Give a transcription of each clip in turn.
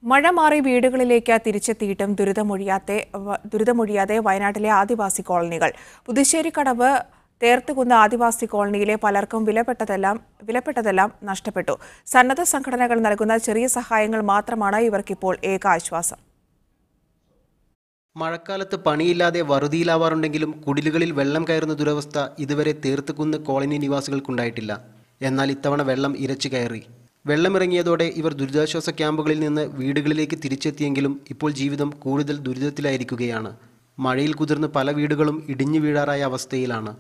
മഴ മാറി വീടുകളിലേക്ക് തിരിച്ചെത്തിയിട്ടും ദുരിതമൊഴിയാതെ വയനാട്ടിലെ ആദിവാസി കോളനികൾ. പുതുശ്ശേരിക്കടവ് തേർത്തുകുന്ന് ആദിവാസി കോളനിയിലെ പലർക്കും വിലപ്പെട്ടതെല്ലാം നഷ്ടപ്പെട്ടു. സന്നദ്ധ സംഘടനകൾ നൽകുന്ന ചെറിയ സഹായങ്ങൾ മാത്രമാണ് ഇവർക്കിപ്പോൾ ഏക ആശ്വാസം. മഴക്കാലത്ത് പണിയില്ലാതെ വറുതിയിലാവാറുണ്ടെങ്കിലും കുടിലുകളിൽ വെള്ളം കയറുന്ന ദുരവസ്ഥ ഇതുവരെ തേർത്തുകുന്ന് കോളനി നിവാസികൾക്കുണ്ടായിട്ടില്ല. എന്നാൽ ഇത്തവണ വെള്ളം ഇരച്ചു കയറി. വെള്ളമിറങ്ങിയതോടെ ഇവർ ദുരിതാശ്വാസ ക്യാമ്പുകളിൽ നിന്ന് വീടുകളിലേക്ക് തിരിച്ചെത്തിയെങ്കിലും ഇപ്പോൾ ജീവിതം കൂടുതൽ ദുരിതത്തിലായിരിക്കുകയാണ്. മഴയിൽ കുതിർന്ന് പല വീടുകളും ഇടിഞ്ഞു വീഴാറായ അവസ്ഥയിലാണ്.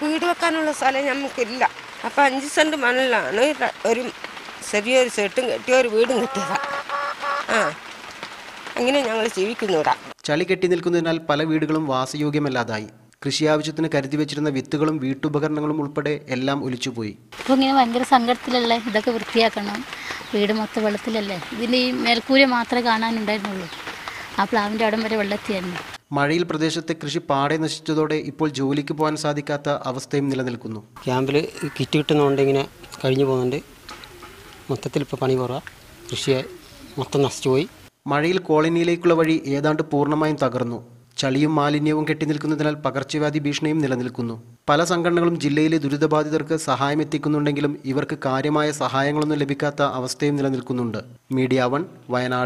വീട് വെക്കാനുള്ള സ്ഥലം നമുക്കില്ല. അപ്പം 5 സെന്റ് മണലാണ് ഒരു ചെറിയൊരു സെട്ടും കെട്ടിയ ഒരു വീടും കിട്ടിയതാണ്. അങ്ങനെ ഞങ്ങൾ ജീവിക്കുന്നൂടാ. ചളി കെട്ടി നിൽക്കുന്നതിനാൽ പല വീടുകളും വാസയോഗ്യമല്ലാതായി. കൃഷി ആവശ്യത്തിന് കരുതി വെച്ചിരുന്ന വിത്തുകളും വീട്ടുപകരണങ്ങളും ഉൾപ്പെടെ എല്ലാം ഒലിച്ചുപോയി. ഇപ്പോൾ ഇങ്ങനെ ഭയങ്കര സങ്കടത്തിലല്ലേ. ഇതൊക്കെ വൃത്തിയാക്കണം. വീട് മൊത്തം വെള്ളത്തിലല്ലേ. ഇതിൻ്റെ ഈ മേൽക്കൂര മാത്രമേ കാണാനുണ്ടായിരുന്നുള്ളൂ. ആ പ്ലാവിൻ്റെ അവിടം വരെ വെള്ളത്തിയായിരുന്നു. മഴയിൽ പ്രദേശത്തെ കൃഷി പാടെ നശിച്ചതോടെ ഇപ്പോൾ ജോലിക്ക് പോകാൻ സാധിക്കാത്ത അവസ്ഥയും നിലനിൽക്കുന്നു. ക്യാമ്പിൽ കിറ്റ് കിട്ടുന്നതുകൊണ്ട് ഇങ്ങനെ കഴിഞ്ഞു പോകുന്നുണ്ട്. മൊത്തത്തിൽ ഇപ്പോൾ പണി കുറവാ. കൃഷിയെ മൊത്തം നശിച്ചുപോയി. മഴയിൽ കോളനിയിലേക്കുള്ള വഴി ഏതാണ്ട് പൂർണ്ണമായും തകർന്നു. ചളിയും മാലിന്യവും കെട്ടി നിൽക്കുന്നതിനാൽ പകർച്ചവ്യാധി ഭീഷണിയും നിലനിൽക്കുന്നു. പല സംഘടനകളും ജില്ലയിലെ ദുരിതബാധിതർക്ക് സഹായം എത്തിക്കുന്നുണ്ടെങ്കിലും ഇവർക്ക് കാര്യമായ സഹായങ്ങളൊന്നും ലഭിക്കാത്ത അവസ്ഥയും നിലനിൽക്കുന്നുണ്ട്. മീഡിയ 1 വയനാട്.